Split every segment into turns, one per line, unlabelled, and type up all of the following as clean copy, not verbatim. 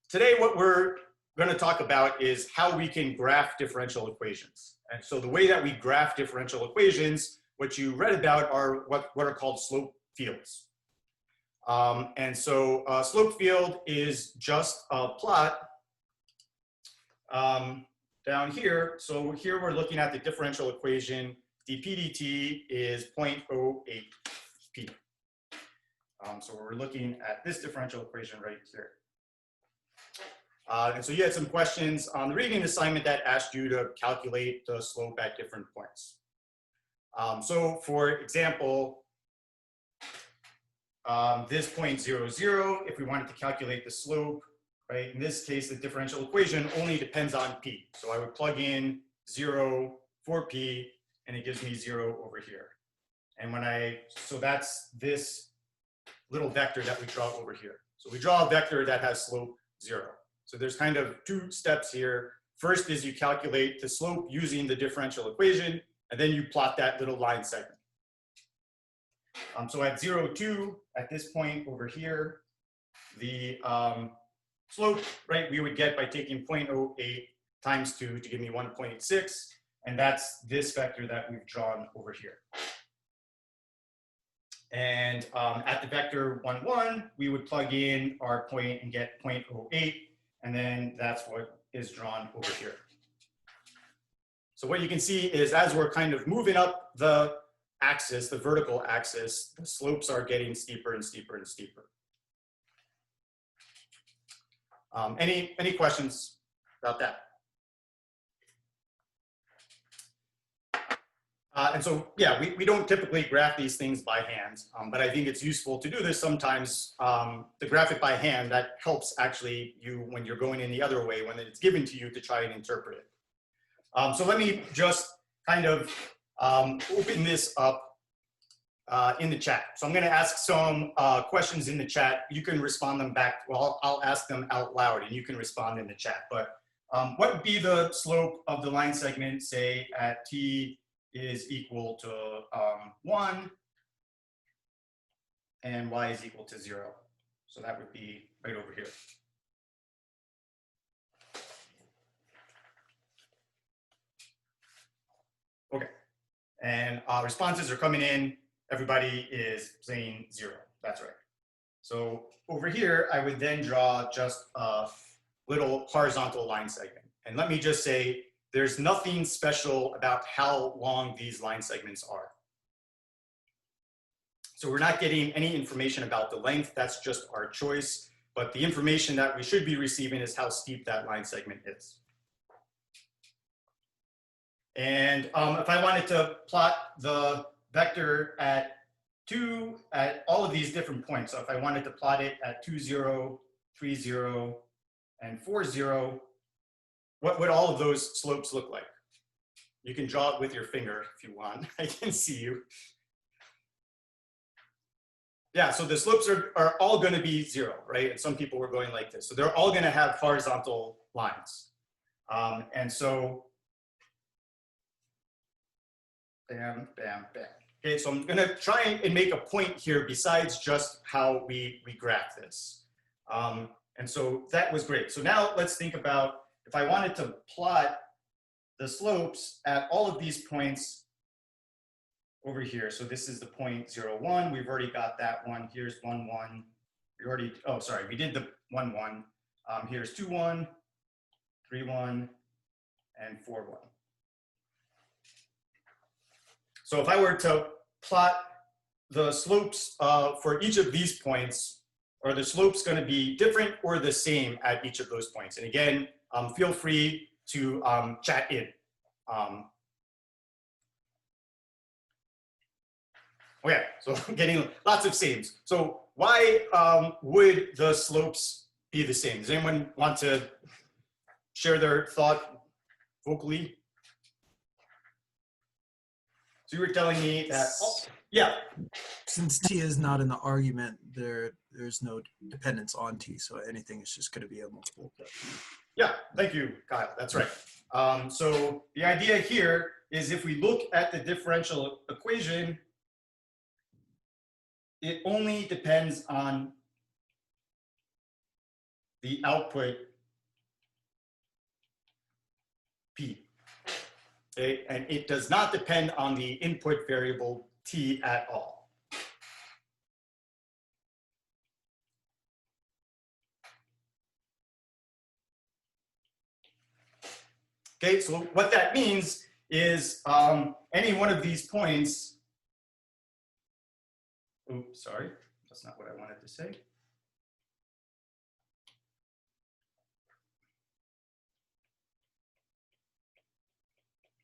Today, what we're going to talk about is how we can graph differential equations. And so the way that we graph differential equations, what you read about are what are called slope fields. And so a slope field is just a plot down here. So here we're looking at the differential equation. dp dt is 0.08 p. So we're looking at this differential equation right here. And so you had some questions on the reading assignment that asked you to calculate the slope at different points. So for example, this 0.00, if we wanted to calculate the slope, right? In this case, the differential equation only depends on p. So I would plug in 0 for p, and it gives me 0 over here. And so that's this little vector that we draw over here. So we draw a vector that has slope 0. So there's kind of two steps here. First is you calculate the slope using the differential equation, and then you plot that little line segment. So at 0, 2, at this point over here, the slope, right, we would get by taking 0.08 times 2 to give me 1.86, and that's this vector that we've drawn over here. And at the vector 1, 1, we would plug in our point and get 0.08, and then that's what is drawn over here. So what you can see is as we're kind of moving up the axis, the vertical axis, the slopes are getting steeper and steeper and steeper. Any questions about that? And so, yeah, we don't typically graph these things by hand, but I think it's useful to do this sometimes. To graph it by hand, that helps actually you when you're going in the other way, when it's given to you to try and interpret it. So let me just kind of open this up in the chat. So I'm going to ask some questions in the chat. You can respond them back. Well, I'll ask them out loud and you can respond in the chat. But what would be the slope of the line segment, say, at t is equal to 1 and y is equal to 0? So that would be right over here. Okay, and responses are coming in. Everybody is saying 0. That's right. So over here, I would then draw just a little horizontal line segment. And let me just say, there's nothing special about how long these line segments are. So we're not getting any information about the length. That's just our choice. But the information that we should be receiving is how steep that line segment is. And if I wanted to plot the vector at all of these different points, so if I wanted to plot it at 2, 0, 3, 0, and 4, 0, what would all of those slopes look like? You can draw it with your finger if you want. I can see you. Yeah, so the slopes are all going to be 0, right? And some people were going like this. So they're all going to have horizontal lines. And so, bam, bam, bam. Okay, so I'm going to try and make a point here besides just how we graph this. And so that was great. So now let's think about if I wanted to plot the slopes at all of these points over here. So this is the point 0, 1. We've already got that one. Here's 1, 1. We already, oh, sorry, we did the 1, 1. Here's 2, 1, 3, 1, and 4, 1. So if I were to plot the slopes for each of these points, are the slopes going to be different or the same at each of those points? And again, feel free to chat in. Okay, so I'm getting lots of sames. So why would the slopes be the same? Does anyone want to share their thought vocally? So you were telling me that, oh, yeah.
Since t is not in the argument, there's no dependence on t, so anything is just going to be a multiple.
Yeah, thank you, Kyle. That's right. So the idea here is if we look at the differential equation, it only depends on the output P. Okay, and it does not depend on the input variable T at all. Okay, so what that means is any one of these points, oops, sorry, that's not what I wanted to say.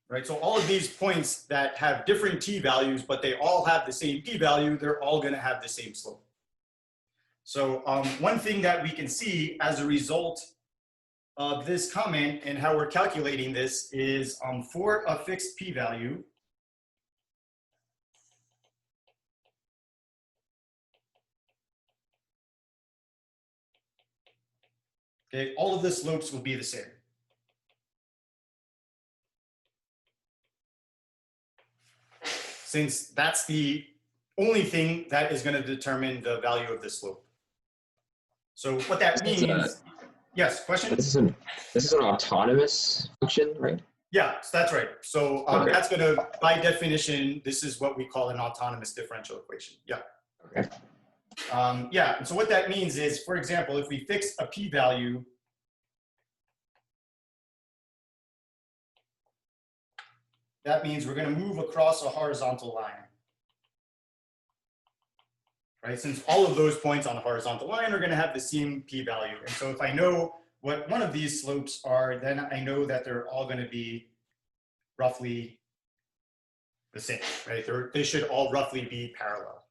Right, so all of these points that have different t values, but they all have the same p value, they're all going to have the same slope. So one thing that we can see as a result of this comment and how we're calculating this is for a fixed p value, okay, all of the slopes will be the same. Since that's the only thing that is going to determine the value of the slope. So what that means, yes, question?
This is an autonomous function, right?
Yeah, so that's right. So
Okay.
that's going to, by definition, this is what we call an autonomous differential equation. Yeah.
Okay.
Yeah, and so what that means is, for example, if we fix a p-value, that means we're going to move across a horizontal line. Right, since all of those points on the horizontal line are going to have the same p-value. And so if I know what one of these slopes are, then I know that they're all going to be roughly the same, right? They should all roughly be parallel.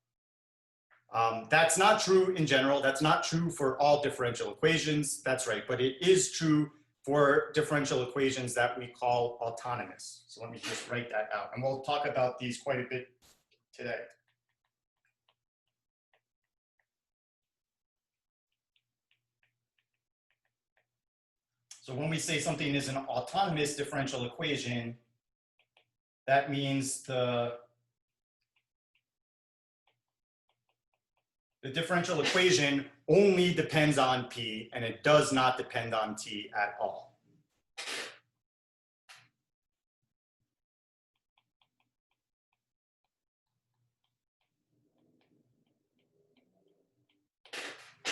That's not true in general. That's not true for all differential equations. That's right, but it is true for differential equations that we call autonomous. So let me just write that out. And we'll talk about these quite a bit today. So when we say something is an autonomous differential equation, that means the differential equation only depends on P and it does not depend on T at all.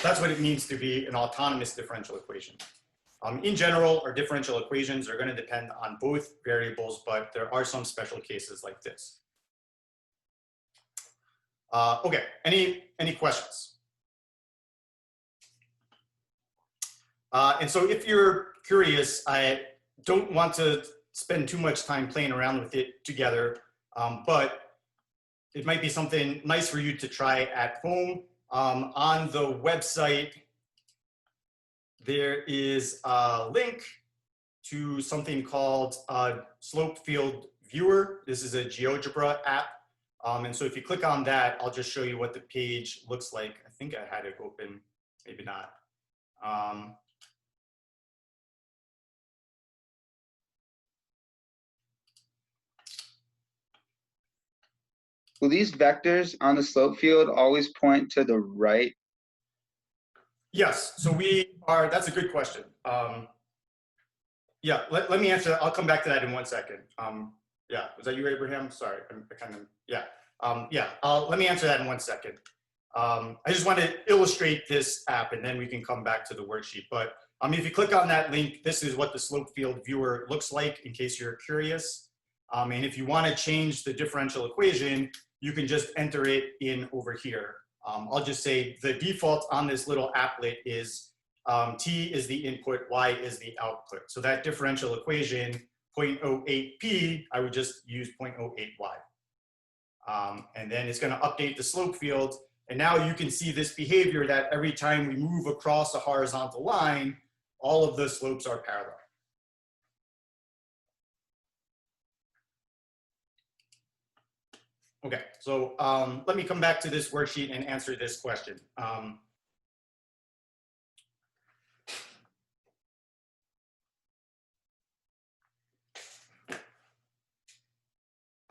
That's what it means to be an autonomous differential equation. In general, our differential equations are going to depend on both variables, but there are some special cases like this. Okay, any questions? And so if you're curious, I don't want to spend too much time playing around with it together, but it might be something nice for you to try at home. On the website, there is a link to something called Slope Field Viewer. This is a GeoGebra app. And so if you click on that, I'll just show you what the page looks like. I think I had it open, maybe not.
Will these vectors on the slope field always point to the right?
Yes, so that's a good question. Yeah, let me answer that. I'll come back to that in 1 second. Yeah, was that you, Abraham? Sorry, let me answer that in 1 second. I just want to illustrate this app and then we can come back to the worksheet. But if you click on that link, this is what the slope field viewer looks like in case you're curious. And if you want to change the differential equation, you can just enter it in over here. I'll just say the default on this little applet is T is the input, Y is the output. So that differential equation, 0.08P, I would just use 0.08Y. And then it's going to update the slope field. And now you can see this behavior that every time we move across a horizontal line, all of the slopes are parallel. Okay, so let me come back to this worksheet and answer this question.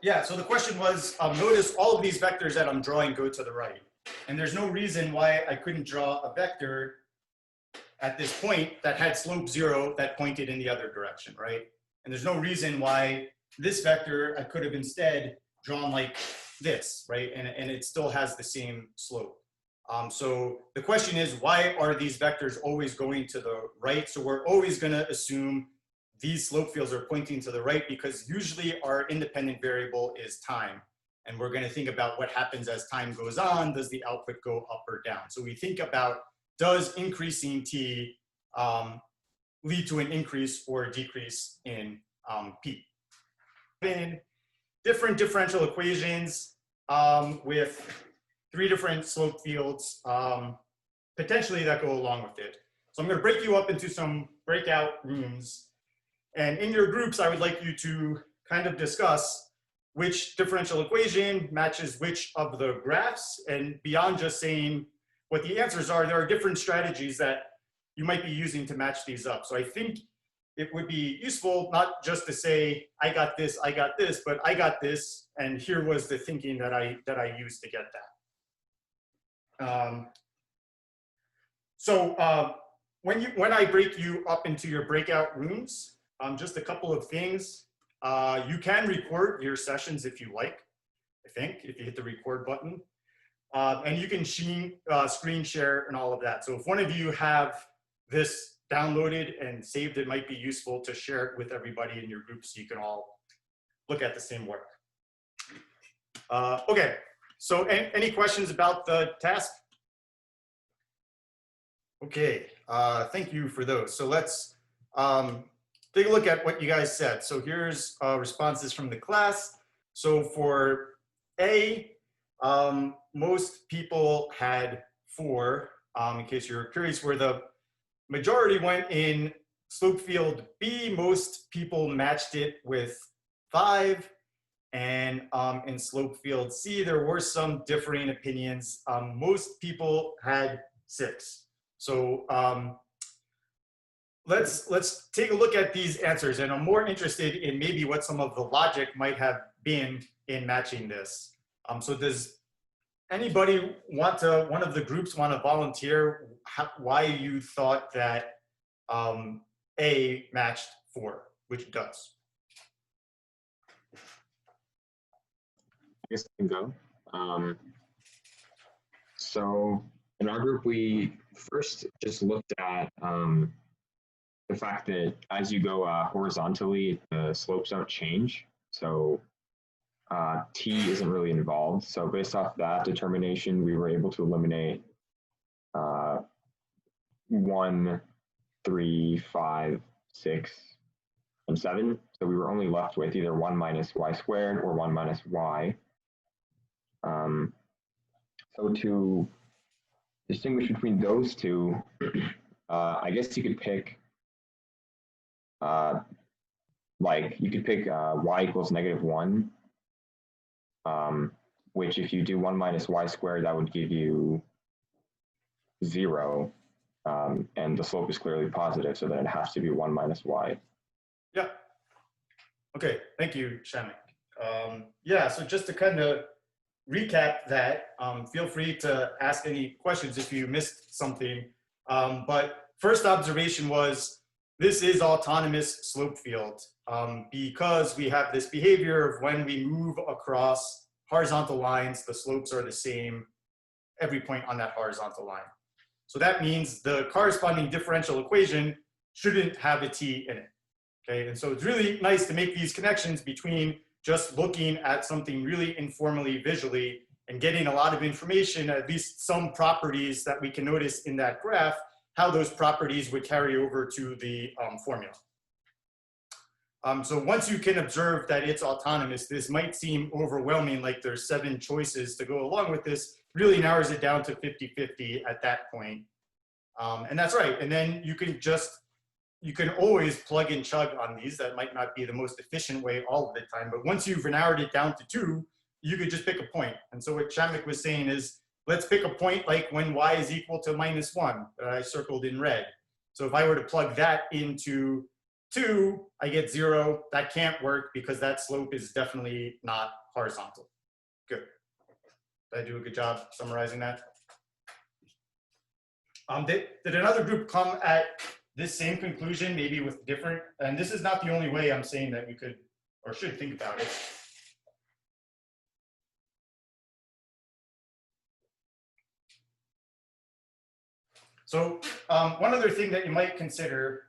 Yeah, so the question was, notice all of these vectors that I'm drawing go to the right. And there's no reason why I couldn't draw a vector at this point that had slope 0 that pointed in the other direction, right? And there's no reason why this vector I could have instead drawn like this, right? And it still has the same slope. So the question is, why are these vectors always going to the right? So we're always going to assume these slope fields are pointing to the right because usually our independent variable is time. And we're going to think about what happens as time goes on. Does the output go up or down? So we think about, does increasing t lead to an increase or a decrease in p? In different differential equations with 3 different slope fields potentially that go along with it. So I'm going to break you up into some breakout rooms. And in your groups, I would like you to kind of discuss which differential equation matches which of the graphs. And beyond just saying what the answers are, there are different strategies that you might be using to match these up. So I think it would be useful not just to say, I got this, but I got this, and here was the thinking that I used to get that. When I break you up into your breakout rooms, just a couple of things. You can record your sessions if you like, I think, if you hit the record button. And you can screen share and all of that. So if one of you have this downloaded and saved, it might be useful to share it with everybody in your group so you can all look at the same work. Okay, so any questions about the task? Okay, thank you for those. So let's take a look at what you guys said. So here's responses from the class. So for A, most people had 4, in case you're curious where the majority went. In slope field B, most people matched it with 5. And in slope field C, there were some differing opinions. Most people had 6. So let's take a look at these answers. And I'm more interested in maybe what some of the logic might have been in matching this. So does anybody one of the groups want to volunteer why you thought that A matched 4, which it does?
I guess I can go. So in our group, we first just looked at the fact that as you go horizontally, the slopes don't change. So t isn't really involved. So based off that determination, we were able to eliminate 1, 3, 5, 6, and 7. So we were only left with either 1 minus y squared or 1 minus y. So to distinguish between those two, I guess you could pick you could pick y equals -1, which if you do 1 minus y squared, that would give you 0. And the slope is clearly positive, so then it has to be 1 minus y.
Yeah. Okay, thank you, Shanik. Yeah, so just to kind of recap that, feel free to ask any questions if you missed something. But first observation was, this is autonomous slope field because we have this behavior of when we move across horizontal lines, the slopes are the same every point on that horizontal line. So that means the corresponding differential equation shouldn't have a t in it. Okay, and so it's really nice to make these connections between just looking at something really informally, visually, and getting a lot of information, at least some properties that we can notice in that graph, how those properties would carry over to the formula. So once you can observe that it's autonomous, this might seem overwhelming, like there's 7 choices to go along with this, really narrows it down to 50-50 at that point. And that's right, and then you can always plug and chug on these. That might not be the most efficient way all of the time, but once you've narrowed it down to 2, you could just pick a point. And so what Shanik was saying is, let's pick a point like when y is equal to -1 that I circled in red. So if I were to plug that into 2, I get 0. That can't work because that slope is definitely not horizontal. Good. Did I do a good job summarizing that? Did another group come at this same conclusion, maybe with different, and this is not the only way I'm saying that we could or should think about it. So one other thing that you might consider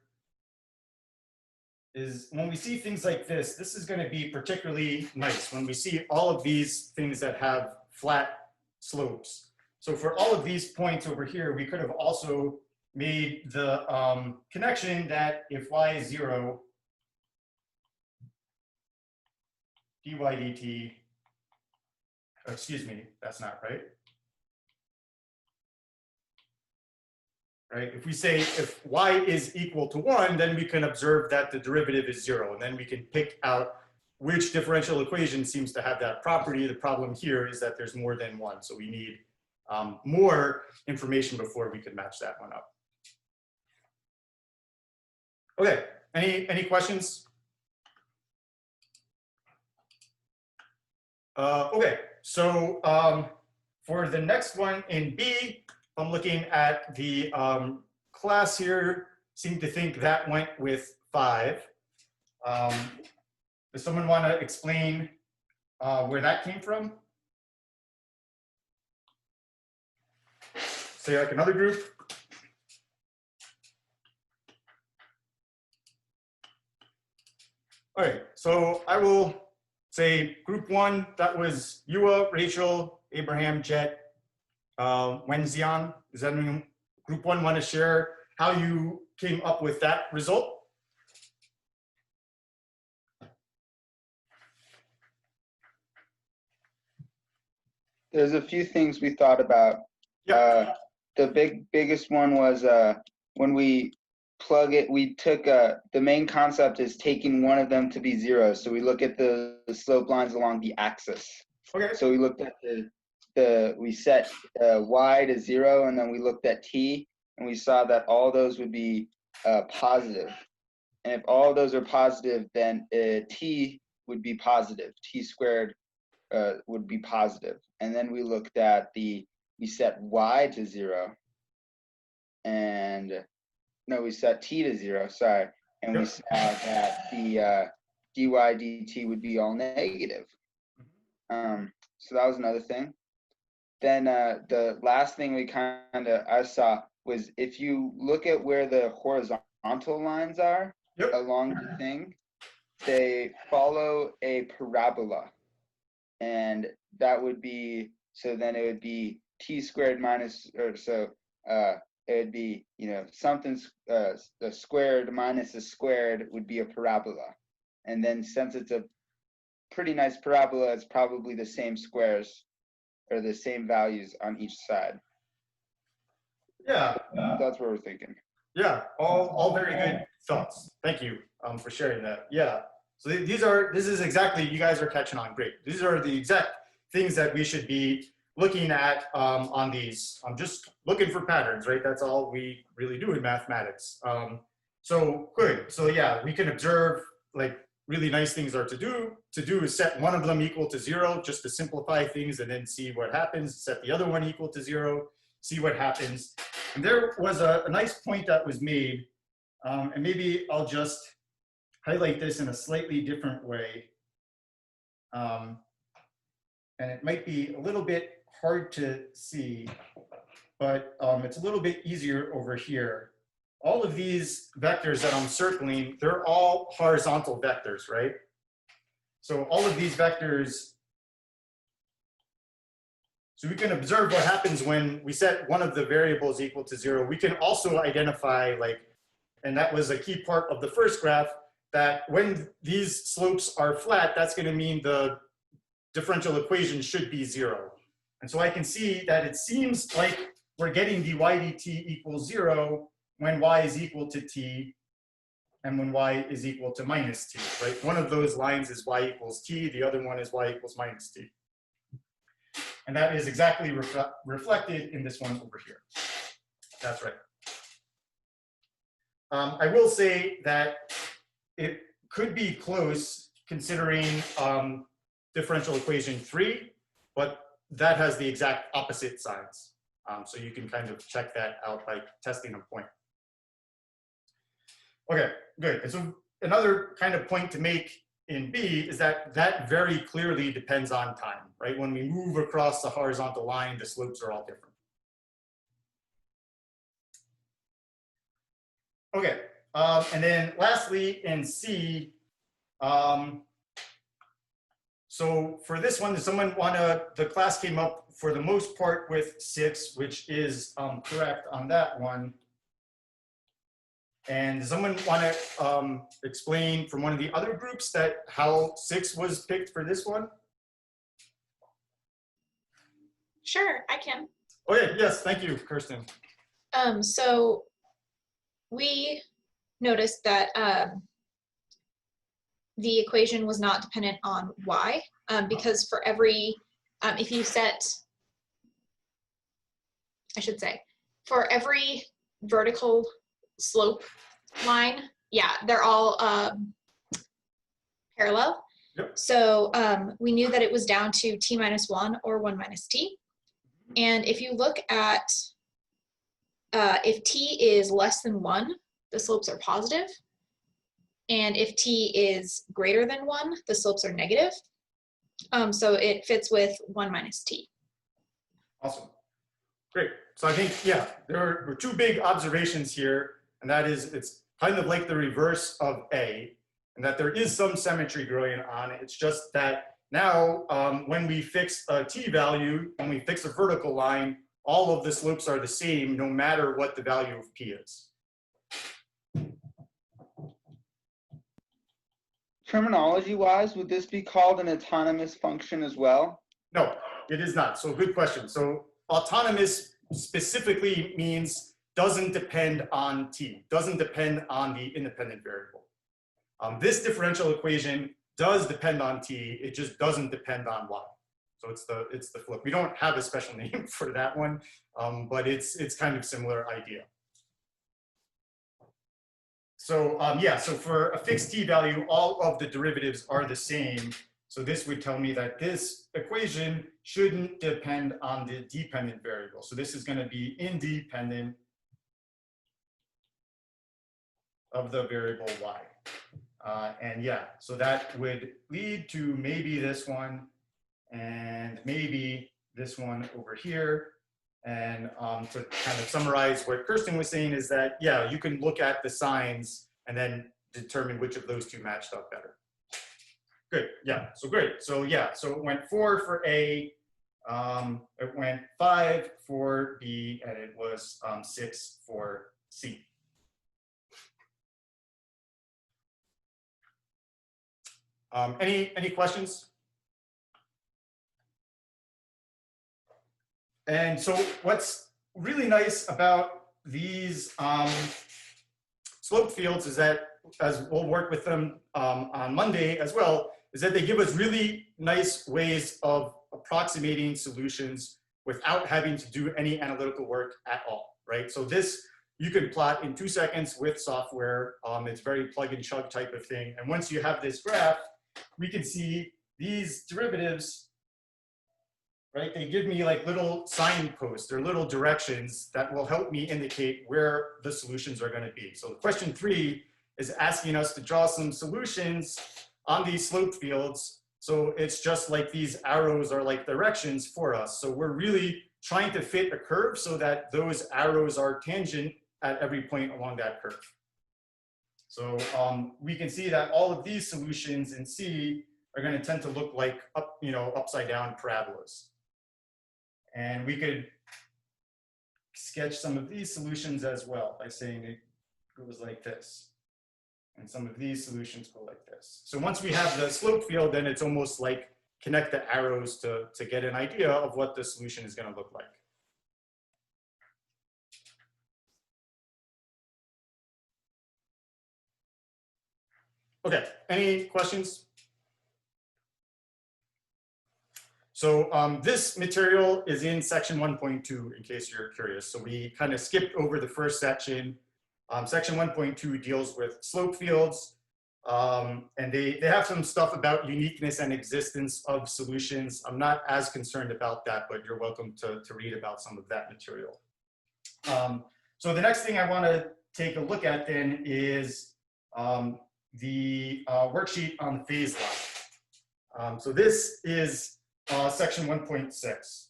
is when we see things like this is going to be particularly nice when we see all of these things that have flat slopes. So for all of these points over here, we could have also made the connection that if y is 0, dy dt, excuse me, that's not right. Right? If we say if y is equal to 1, then we can observe that the derivative is 0, and then we can pick out which differential equation seems to have that property. The problem here is that there's more than one, so we need more information before we could match that one up. Okay, any questions? Okay, so for the next one in B, I'm looking at the class here, seem to think that went with 5. Does someone want to explain where that came from? Say like another group. All right, so I will say group 1, that was Yua, Rachel, Abraham, Jet, Wenxian. Does anyone, group 1, want to share how you came up with that result?
There's a few things we thought about.
Yeah.
The biggest one was when we plug it, we took the main concept is taking one of them to be 0. So we look at the slope lines along the axis.
Okay.
So we looked at we set y to 0, and then we looked at t, and we saw that all those would be positive. And if all those are positive, then t would be positive. T squared would be positive. And then we looked at we set y to 0, and no, we set t to 0, sorry. And we saw that the dy dt would be all negative. So that was another thing. Then the last thing I saw was if you look at where the horizontal lines are along the thing, they follow a parabola. And that would be, so then it would be t squared minus, or so it would be, something, the squared minus the squared would be a parabola. And then since it's a pretty nice parabola, it's probably the same squares or the same values on each side.
Yeah.
That's what we're thinking.
Yeah, all very good thoughts. Thank you for sharing that. Yeah. So this is exactly, you guys are catching on great. These are the exact things that we should be looking at on these. I'm just looking for patterns, right? That's all we really do in mathematics. So good. So yeah, we can observe like really nice things are to do. To do is set one of them equal to 0 just to simplify things and then see what happens. Set the other one equal to 0, see what happens. And there was a nice point that was made, and maybe I'll just highlight this in a slightly different way. And it might be a little bit hard to see, but it's a little bit easier over here. All of these vectors that I'm circling, they're all horizontal vectors, right? So all of these vectors, so we can observe what happens when we set one of the variables equal to 0. We can also identify and that was a key part of the first graph, that when these slopes are flat, that's going to mean the differential equation should be 0. And so I can see that it seems like we're getting dy dt equals 0 when y is equal to t and when y is equal to minus t, right? One of those lines is y equals t, the other one is y equals minus t. And that is exactly reflected in this one over here. That's right. I will say that it could be close considering differential equation 3, but that has the exact opposite signs. So you can kind of check that out by testing a point. Okay, good. And so another kind of point to make in B is that that very clearly depends on time, right? When we move across the horizontal line, the slopes are all different. Okay, and then lastly in C, so for this one, does someone want to, the class came up for the most part with 6, which is correct on that one. And does someone want to explain from one of the other groups that how 6 was picked for this one?
Sure, I can.
Okay, yes, thank you, Kirsten.
So we noticed that the equation was not dependent on y, because for every, if you set, I should say, for every vertical slope line, yeah, they're all parallel.
Yep.
So we knew that it was down to t minus 1 or 1 minus t. And if you look at, if t is less than 1, the slopes are positive. And if t is greater than 1, the slopes are negative. So it fits with 1 minus t.
Awesome. Great. So I think, yeah, there were 2 big observations here, and that is it's kind of like the reverse of A, and that there is some symmetry going on. It's just that now when we fix a t value, when we fix a vertical line, all of the slopes are the same no matter what the value of p is.
Terminology-wise, would this be called an autonomous function as well?
No, it is not. So good question. So autonomous specifically means doesn't depend on t, doesn't depend on the independent variable. This differential equation does depend on t, it just doesn't depend on y. So it's the flip. We don't have a special name for that one, but it's kind of similar idea. So yeah, so for a fixed t value, all of the derivatives are the same. So this would tell me that this equation shouldn't depend on the dependent variable. So this is going to be independent of the variable y. And yeah, so that would lead to maybe this one and maybe this one over here. And to kind of summarize what Kirsten was saying is that, yeah, you can look at the signs and then determine which of those 2 matched up better. Good, yeah, so great. So yeah, so it went 4 for A, it went 5 for B, and it was 6 for C. Any questions? And so what's really nice about these slope fields is that, as we'll work with them on Monday as well, is that they give us really nice ways of approximating solutions without having to do any analytical work at all, right? So this you can plot in 2 seconds with software. It's very plug and chug type of thing. And once you have this graph, we can see these derivatives, right? They give me like little signposts or little directions that will help me indicate where the solutions are going to be. So question 3 is asking us to draw some solutions on these slope fields. So it's just like these arrows are like directions for us. So we're really trying to fit a curve so that those arrows are tangent at every point along that curve. So we can see that all of these solutions in C are going to tend to look like upside down parabolas. And we could sketch some of these solutions as well by saying it goes like this. And some of these solutions go like this. So once we have the slope field, then it's almost like connect the arrows to get an idea of what the solution is going to look like. Okay, any questions? So this material is in section 1.2 in case you're curious. So we kind of skipped over the first section. Section 1.2 deals with slope fields. And they have some stuff about uniqueness and existence of solutions. I'm not as concerned about that, but you're welcome to read about some of that material. So the next thing I want to take a look at then is the worksheet on the phase line. So this is section 1.6.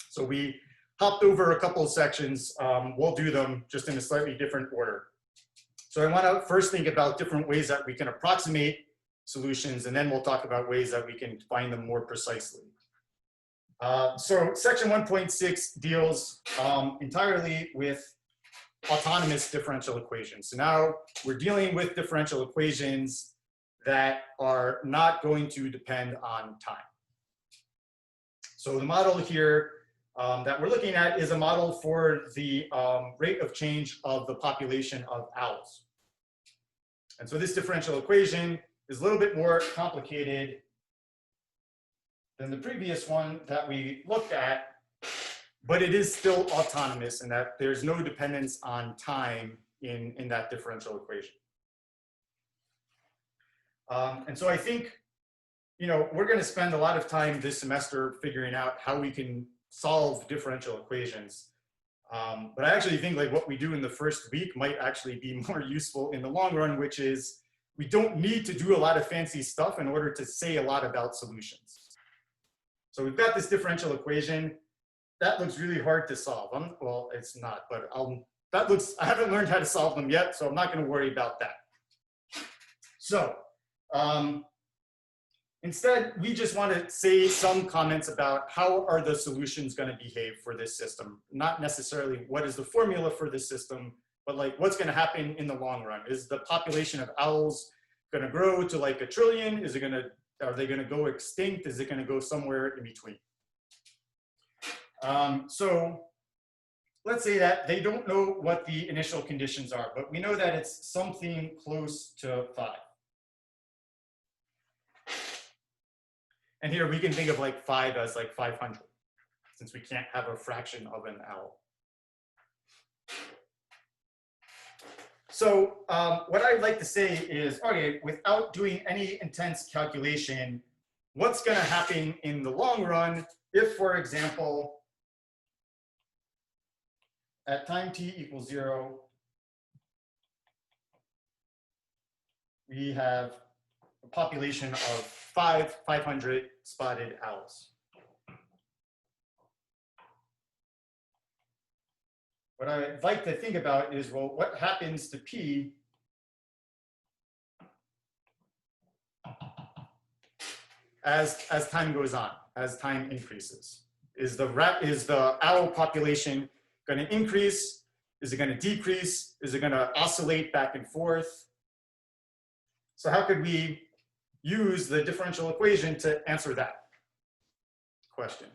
So we hopped over a couple of sections. We'll do them just in a slightly different order. So I want to first think about different ways that we can approximate solutions, and then we'll talk about ways that we can find them more precisely. So section 1.6 deals entirely with autonomous differential equations. So now we're dealing with differential equations that are not going to depend on time. So the model here that we're looking at is a model for the rate of change of the population of owls. And so this differential equation is a little bit more complicated than the previous one that we looked at, but it is still autonomous in that there's no dependence on time in that differential equation. And so I think, you know, we're going to spend a lot of time this semester figuring out how we can solve differential equations. But I actually think like what we do in the first week might actually be more useful in the long run, which is we don't need to do a lot of fancy stuff in order to say a lot about solutions. So we've got this differential equation. That looks really hard to solve. Well, it's not, but I haven't learned how to solve them yet, so I'm not going to worry about that. So instead, we just want to say some comments about how are the solutions going to behave for this system. Not necessarily what is the formula for this system, but like what's going to happen in the long run. Is the population of owls going to grow to like 1 trillion? Are they going to go extinct? Is it going to go somewhere in between? So let's say that they don't know what the initial conditions are, but we know that it's something close to 5. And here we can think of like 5 as like 500, since we can't have a fraction of an owl. So what I'd like to say is, okay, without doing any intense calculation, what's going to happen in the long run if, for example, at time t equals 0, we have a population of 500 spotted owls. What I'd like to think about is, well, what happens to P as time goes on, as time increases? Is the owl population going to increase? Is it going to decrease? Is it going to oscillate back and forth? So how could we use the differential equation to answer that question?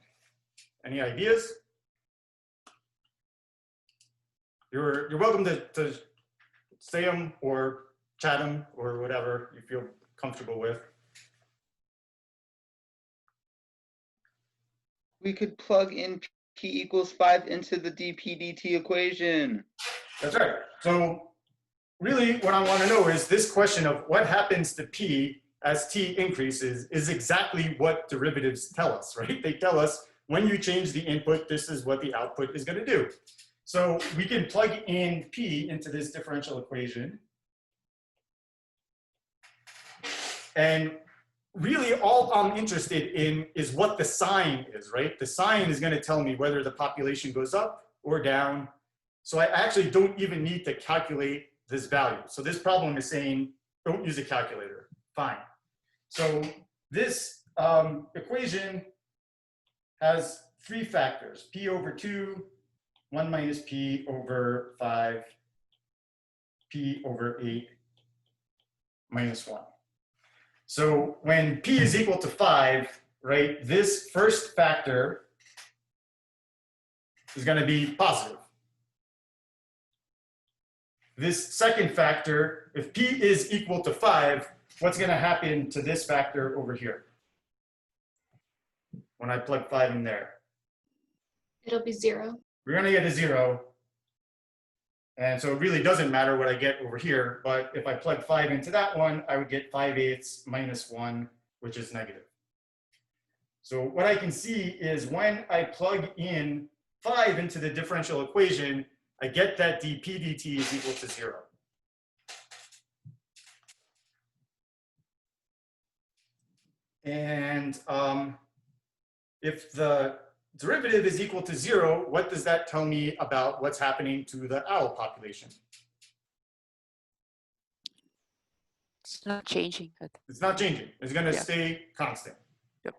Any ideas? You're welcome to say them or chat them or whatever you feel comfortable with.
We could plug in P equals 5 into the dp/dt equation.
That's right. So really what I want to know is this question of what happens to P as t increases is exactly what derivatives tell us, right? They tell us when you change the input, this is what the output is going to do. So we can plug in P into this differential equation. And really all I'm interested in is what the sign is, right? The sign is going to tell me whether the population goes up or down. So I actually don't even need to calculate this value. So this problem is saying, don't use a calculator. Fine. So this equation has 3 factors, P over 2, 1 minus P over 5, P over 8 minus 1. So when P is equal to 5, right, this first factor is going to be positive. This second factor, if P is equal to 5, what's going to happen to this factor over here when I plug 5 in there?
It'll be 0.
We're going to get a 0. And so it really doesn't matter what I get over here, but if I plug 5 into that one, I would get 5/8 minus 1, which is negative. So what I can see is when I plug in 5 into the differential equation, I get that dp dt is equal to 0. And if the derivative is equal to 0, what does that tell me about what's happening to the owl population?
It's not changing.
It's not changing. It's going to
Yeah.
stay constant.
Yep.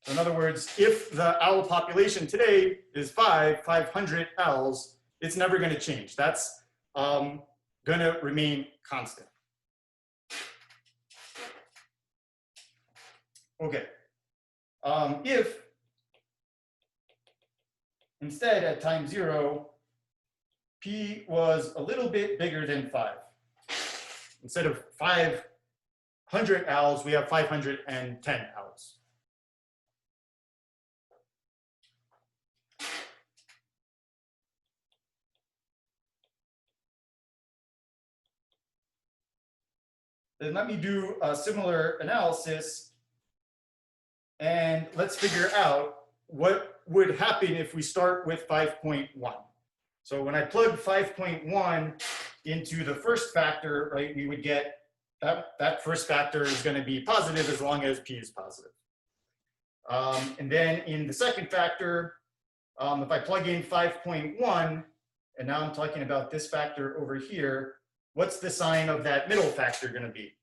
So in other words, if the owl population today is 500 owls, it's never going to change. That's going to remain constant. Okay. If instead at time 0, p was a little bit bigger than 5. Instead of 500 owls, we have 510 owls. Then let me do a similar analysis and let's figure out what would happen if we start with 5.1. So when I plug 5.1 into the first factor, right, we would get that first factor is going to be positive as long as p is positive. And then in the second factor, if I plug in 5.1, and now I'm talking about this factor over here, what's the sign of that middle factor going to be?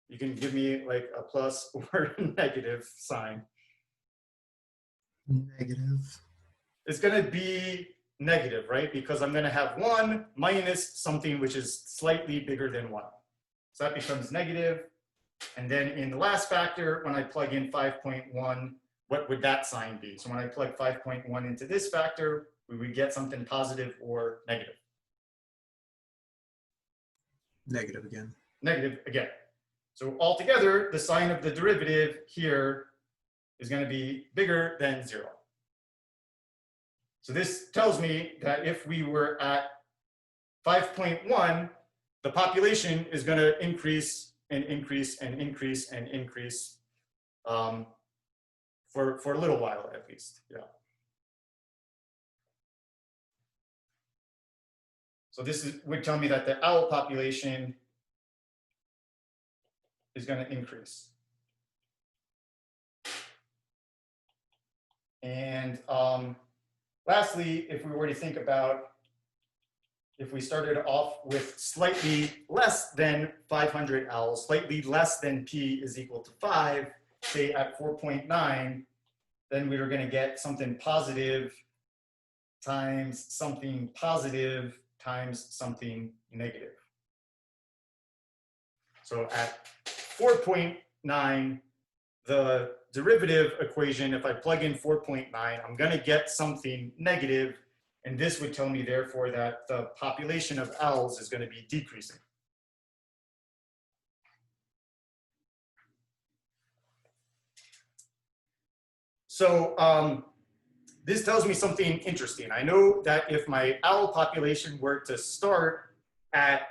You can give me like a plus or a negative sign.
Negative.
It's going to be negative, right? Because I'm going to have 1 minus something which is slightly bigger than 1. So that becomes negative. And then in the last factor, when I plug in 5.1, what would that sign be? So when I plug 5.1 into this factor, we would get something positive or negative.
Negative again.
Negative again. So altogether, the sign of the derivative here is going to be bigger than 0. So this tells me that if we were at 5.1, the population is going to increase and increase and increase and increase for a little while at least. Yeah. So this would tell me that the owl population is going to increase. And lastly, if we were to think about if we started off with slightly less than 500 owls, slightly less than p is equal to 5, say at 4.9, then we were going to get something positive times something positive times something negative. So at 4.9, the derivative equation, if I plug in 4.9, I'm going to get something negative, and this would tell me, therefore, that the population of owls is going to be decreasing. So this tells me something interesting. I know that if my owl population were to start at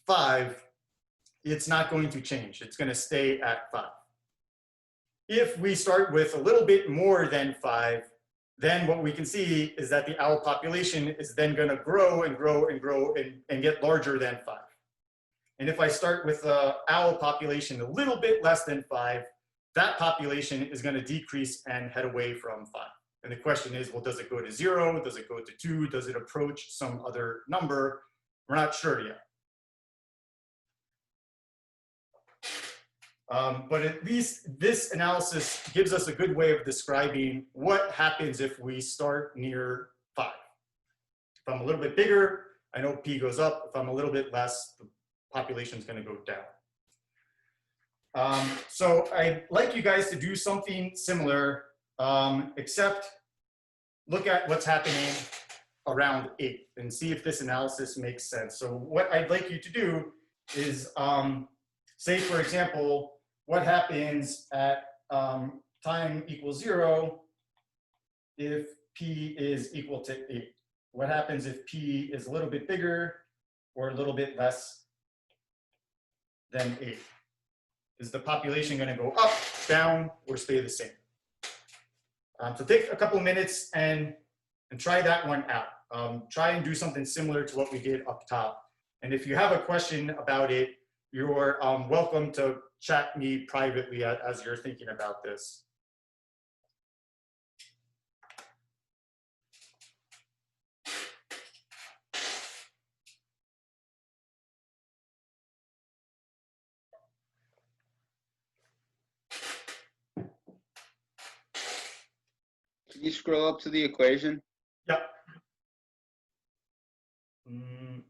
5, it's not going to change. It's going to stay at 5. If we start with a little bit more than 5, then what we can see is that the owl population is then going to grow and grow and grow and get larger than 5. And if I start with the owl population a little bit less than 5, that population is going to decrease and head away from 5. And the question is, well, does it go to 0? Does it go to 2? Does it approach some other number? We're not sure yet. But at least this analysis gives us a good way of describing what happens if we start near 5. If I'm a little bit bigger, I know p goes up. If I'm a little bit less, the population is going to go down. So I'd like you guys to do something similar, except look at what's happening around 8 and see if this analysis makes sense. So what I'd like you to do is say, for example, what happens at time equals 0 if P is equal to 8? What happens if P is a little bit bigger or a little bit less than 8? Is the population going to go up, down, or stay the same? So take a couple minutes and try that one out. Try and do something similar to what we did up top. And if you have a question about it, you're welcome to chat me privately as you're thinking about this.
Can you scroll up to the equation?
Yep.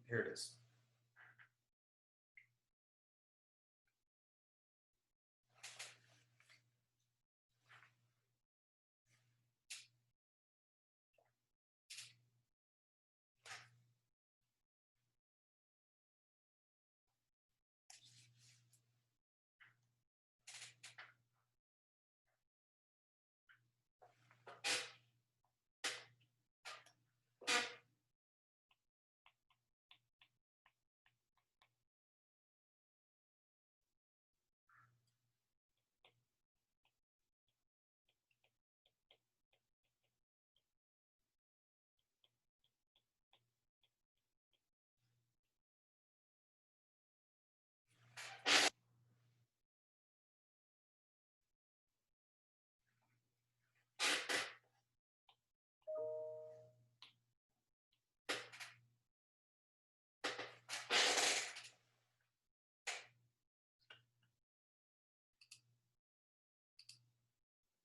Here it is.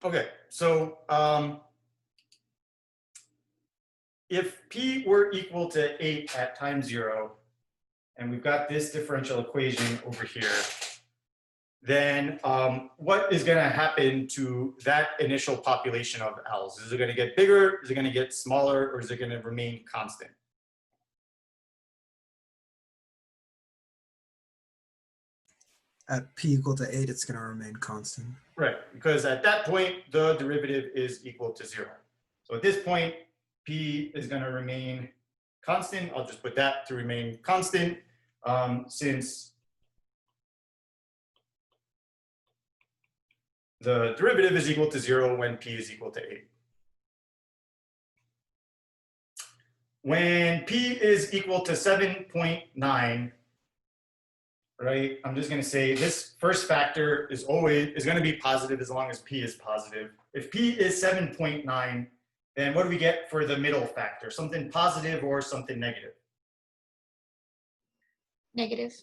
Okay, so if P were equal to 8 at time 0, and we've got this differential equation over here, then what is going to happen to that initial population of owls? Is it going to get bigger? Is it going to get smaller? Or is it going to remain constant?
At P equal to 8, it's going to remain constant.
Right, because at that point, the derivative is equal to 0. So at this point, P is going to remain constant. I'll just put that to remain constant since the derivative is equal to 0 when P is equal to 8. When P is equal to 7.9, right, I'm just going to say this first factor is going to be positive as long as P is positive. If P is 7.9, then what do we get for the middle factor? Something positive or something negative?
Negative.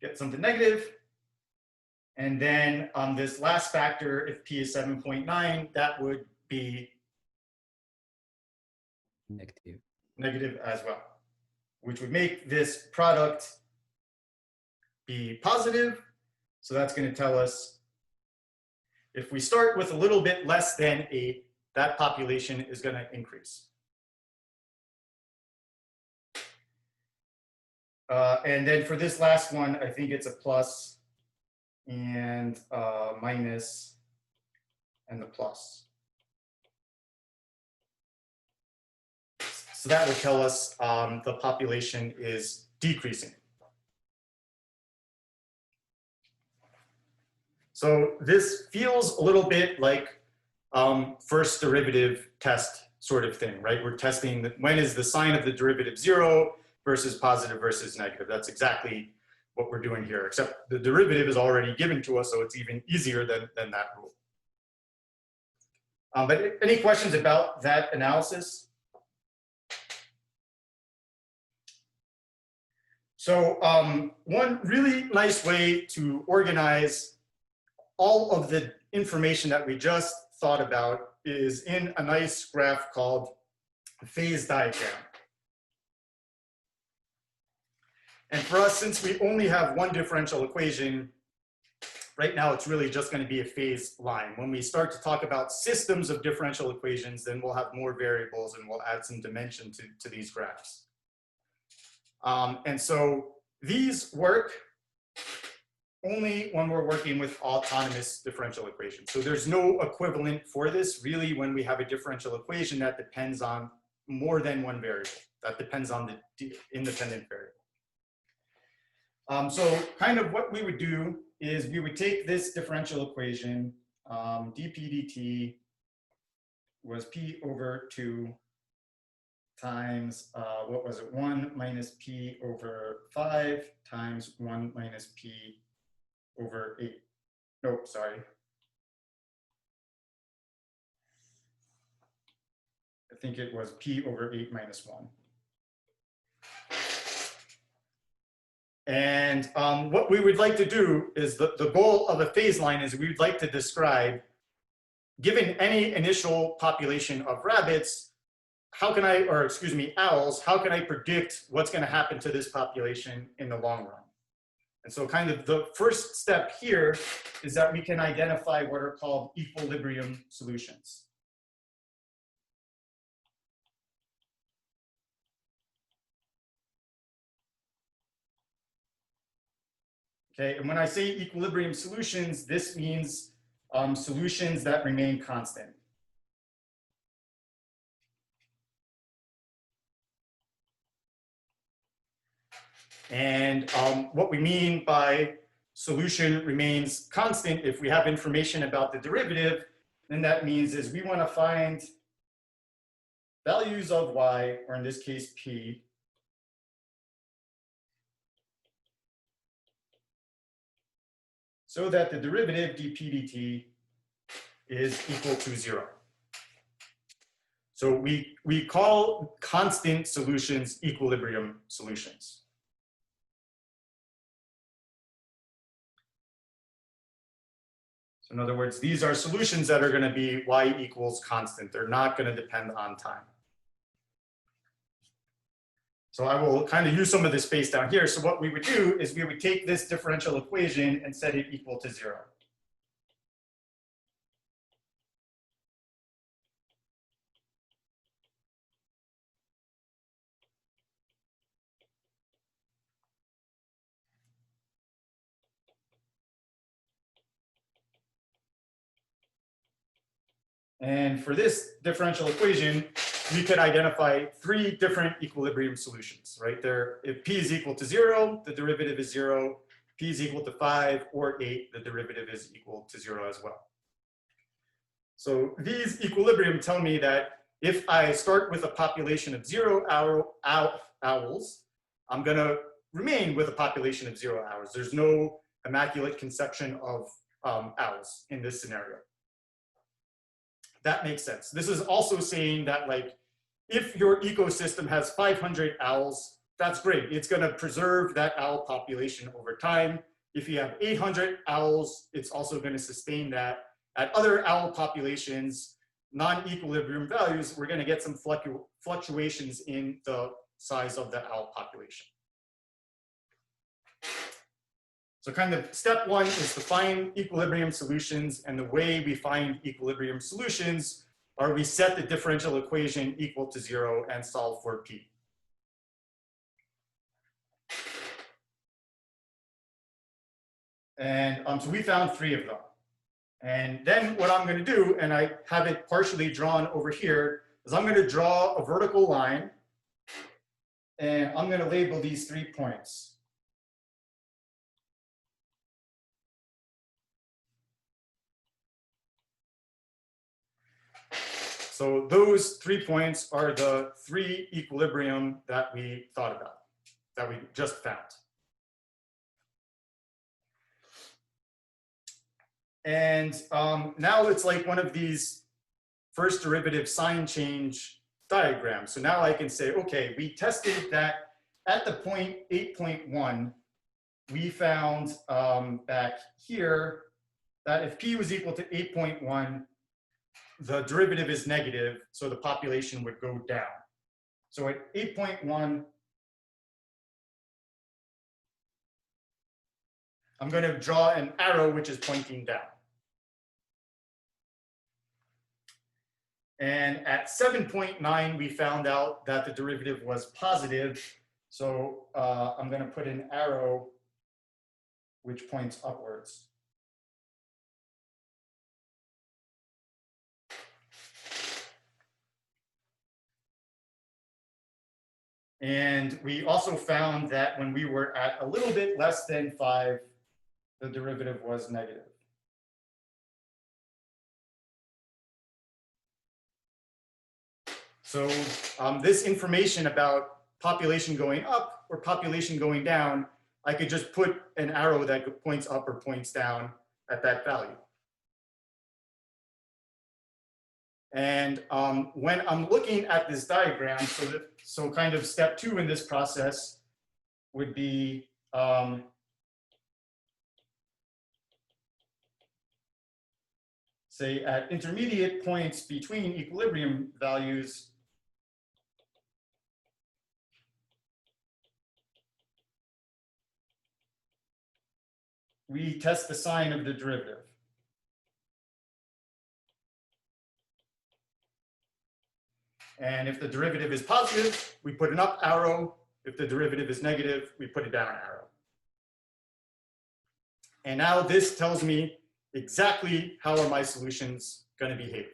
Get something negative. And then this last factor, if P is 7.9, that would be negative as well, which would make this product be positive. So that's going to tell us if we start with a little bit less than 8, that population is going to increase. And then for this last one, I think it's a plus and minus and the plus. So that would tell us the population is decreasing. So this feels a little bit like first derivative test sort of thing, right? We're testing when is the sign of the derivative 0 versus positive versus negative. That's exactly what we're doing here, except the derivative is already given to us, so it's even easier than that rule. But any questions about that analysis? So one really nice way to organize all of the information that we just thought about is in a nice graph called a phase diagram. And for us, since we only have one differential equation, right now it's really just going to be a phase line. When we start to talk about systems of differential equations, then we'll have more variables and we'll add some dimension to these graphs. And so these work only when we're working with autonomous differential equations. So there's no equivalent for this really when we have a differential equation that depends on more than one variable, that depends on the independent variable. So kind of what we would do is we would take this differential equation, dp dt was p over 2 times, what was it, 1 minus p over 5 times 1 minus p over 8. Nope, sorry. I think it was p over 8 minus 1. And what we would like to do is the goal of a phase line is we would like to describe, given any initial population of rabbits, how can I, or excuse me, owls, how can I predict what's going to happen to this population in the long run? And so kind of the first step here is that we can identify what are called equilibrium solutions. Okay, and when I say equilibrium solutions, this means solutions that remain constant. And what we mean by solution remains constant, if we have information about the derivative, then that means is we want to find values of y, or in this case p, so that the derivative dp dt is equal to 0. So we call constant solutions equilibrium solutions. So in other words, these are solutions that are going to be y equals constant. They're not going to depend on time. So I will kind of use some of this space down here. So what we would do is we would take this differential equation and set it equal to 0. And for this differential equation, we could identify 3 different equilibrium solutions, right? There, if p is equal to 0, the derivative is 0. P is equal to 5 or 8, the derivative is equal to 0 as well. So these equilibrium tell me that if I start with a population of 0 owls, I'm going to remain with a population of 0 owls. There's no immaculate conception of owls in this scenario. That makes sense. This is also saying that, like, if your ecosystem has 500 owls, that's great. It's going to preserve that owl population over time. If you have 800 owls, it's also going to sustain that. At other owl populations, non-equilibrium values, we're going to get some fluctuations in the size of the owl population. So kind of step 1 is to find equilibrium solutions, and the way we find equilibrium solutions are we set the differential equation equal to 0 and solve for p. And so we found 3 of them. And then what I'm going to do, and I have it partially drawn over here, is I'm going to draw a vertical line, and I'm going to label these 3 points. So those 3 points are the 3 equilibrium that we thought about, that we just found. And now it's like one of these first derivative sign change diagrams. So now I can say, okay, we tested that at the point 8.1, we found back here that if p was equal to 8.1, the derivative is negative, so the population would go down. So at 8.1, I'm going to draw an arrow which is pointing down. And at 7.9, we found out that the derivative was positive. So I'm going to put an arrow which points upwards. And we also found that when we were at a little bit less than 5, the derivative was negative. So this information about population going up or population going down, I could just put an arrow that points up or points down at that value. And when I'm looking at this diagram, so kind of step 2 in this process would be say at intermediate points between equilibrium values, we test the sign of the derivative. And if the derivative is positive, we put an up arrow. If the derivative is negative, we put a down arrow. And now this tells me exactly how are my solutions going to behave.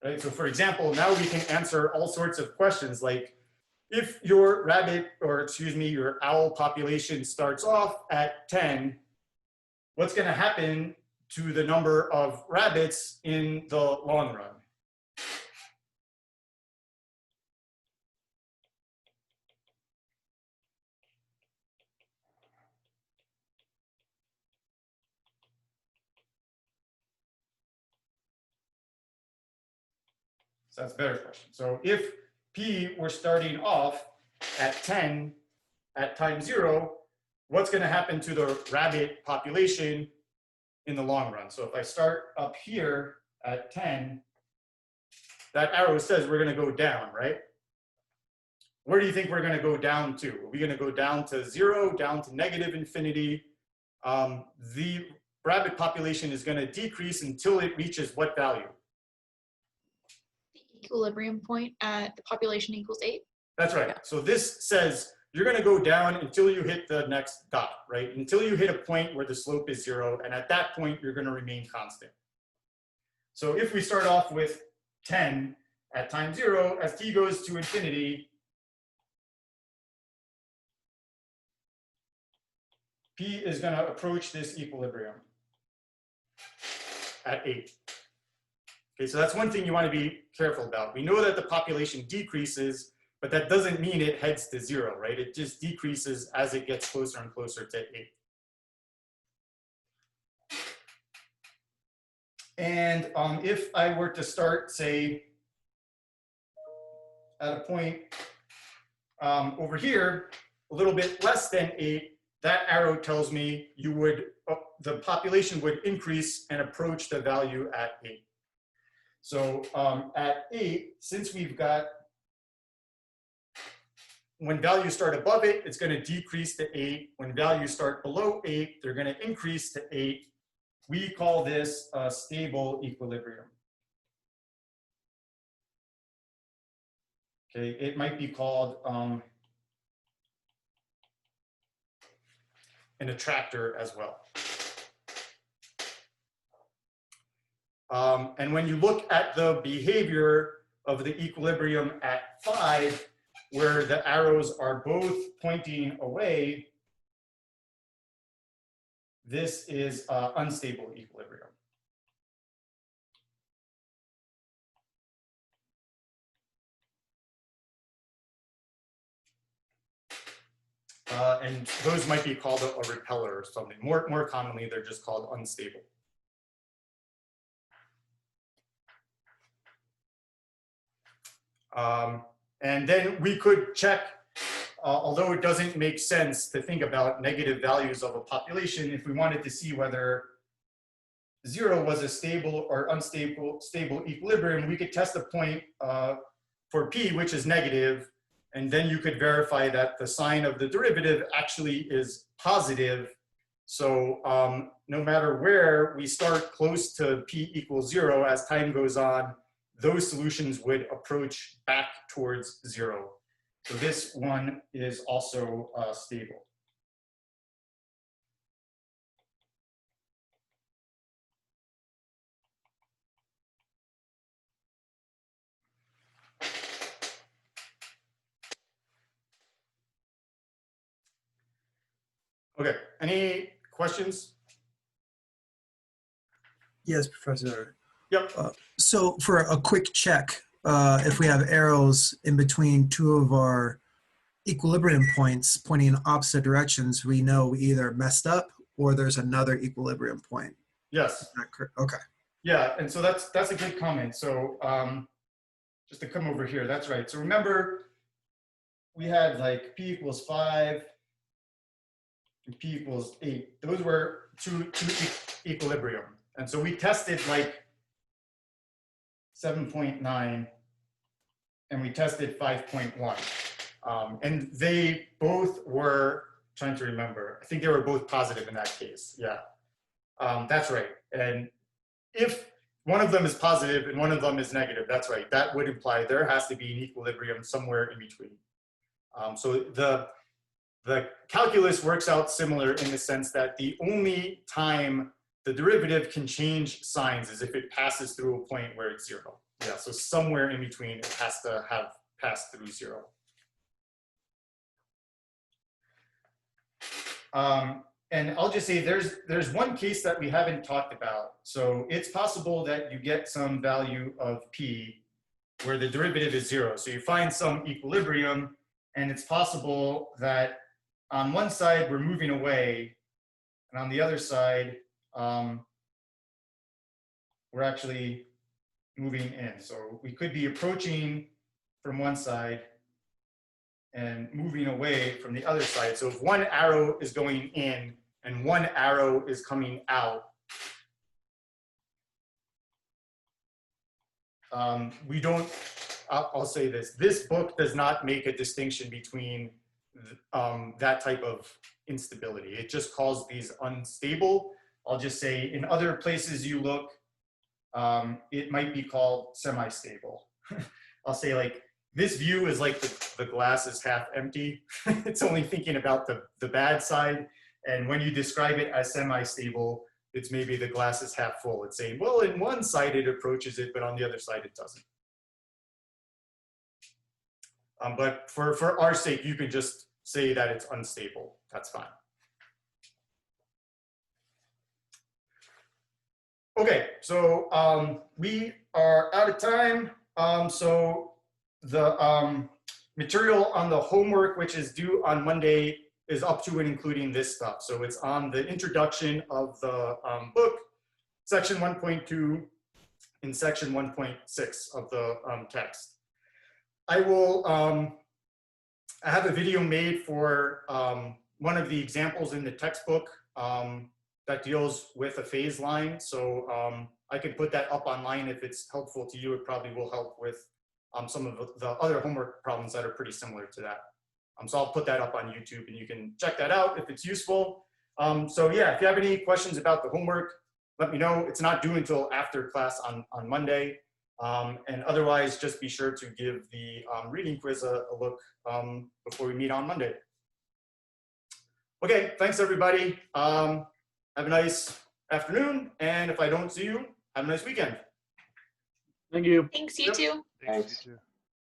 Right, so for example, now we can answer all sorts of questions like, if your rabbit, or excuse me, your owl population starts off at 10, what's going to happen to the number of rabbits in the long run? So that's a better question. So if P were starting off at 10 at time 0, what's going to happen to the rabbit population in the long run? So if I start up here at 10, that arrow says we're going to go down, right? Where do you think we're going to go down to? Are we going to go down to 0, down to negative infinity? The rabbit population is going to decrease until it reaches what value?
The equilibrium point at the population equals 8.
That's right. So this says you're going to go down until you hit the next dot, right? Until you hit a point where the slope is 0. And at that point, you're going to remain constant. So if we start off with 10 at time 0, as t goes to infinity, P is going to approach this equilibrium at 8. Okay, so that's one thing you want to be careful about. We know that the population decreases, but that doesn't mean it heads to 0, right? It just decreases as it gets closer and closer to 8. And if I were to start, say, at a point over here, a little bit less than 8, that arrow tells me you would, the population would increase and approach the value at 8. So at 8, since we've got, when values start above it, it's going to decrease to 8. When values start below 8, they're going to increase to 8. We call this a stable equilibrium. Okay, it might be called an attractor as well. And when you look at the behavior of the equilibrium at 5, where the arrows are both pointing away, this is unstable equilibrium. And those might be called a repeller or something. More commonly, they're just called unstable. And then we could check, although it doesn't make sense to think about negative values of a population, if we wanted to see whether 0 was a stable or unstable equilibrium, we could test a point for p, which is negative, and then you could verify that the sign of the derivative actually is positive. So no matter where we start close to p equals 0, as time goes on, those solutions would approach back towards 0. So this one is also stable. Okay, any questions?
Yes, Professor.
Yep.
So for a quick check, if we have arrows in between two of our equilibrium points pointing in opposite directions, we know we either messed up or there's another equilibrium point.
Yes.
Okay.
Yeah, and so that's a good comment. So just to come over here, that's right. So remember, we had like p equals 5 and p equals 8. Those were two equilibrium. And so we tested like 7.9 and we tested 5.1. And they both were, trying to remember, I think they were both positive in that case. Yeah, that's right. And if one of them is positive and one of them is negative, that's right. That would imply there has to be an equilibrium somewhere in between. So the calculus works out similar in the sense that the only time the derivative can change signs is if it passes through a point where it's 0. Yeah, so somewhere in between it has to have passed through 0. And I'll just say there's one case that we haven't talked about. So it's possible that you get some value of p where the derivative is 0. So you find some equilibrium, and it's possible that on one side we're moving away, and on the other side we're actually moving in. So we could be approaching from one side and moving away from the other side. So if one arrow is going in and one arrow is coming out, we don't, I'll say this book does not make a distinction between that type of instability. It just calls these unstable. I'll just say in other places you look, it might be called semi-stable. I'll say like, this view is like the glass is half empty. It's only thinking about the bad side. And when you describe it as semi-stable, it's maybe the glass is half full. It's saying, well, in one side it approaches it, but on the other side it doesn't. But for our sake, you can just say that it's unstable. That's fine. Okay, so we are out of time. So the material on the homework, which is due on Monday, is up to and including this stuff. So it's on the introduction of the book, section 1.2 and section 1.6 of the text. I will, I have a video made for one of the examples in the textbook that deals with a phase line. So I can put that up online if it's helpful to you. It probably will help with some of the other homework problems that are pretty similar to that. So I'll put that up on YouTube and you can check that out if it's useful. So yeah, if you have any questions about the homework, let me know. It's not due until after class on Monday. And otherwise, just be sure to give the reading quiz a look before we meet on Monday. Okay, thanks everybody. Have a nice afternoon. And if I don't see you, have a nice weekend.
Thank you.
Thanks, you
Yep.
too.
Thanks.
You too.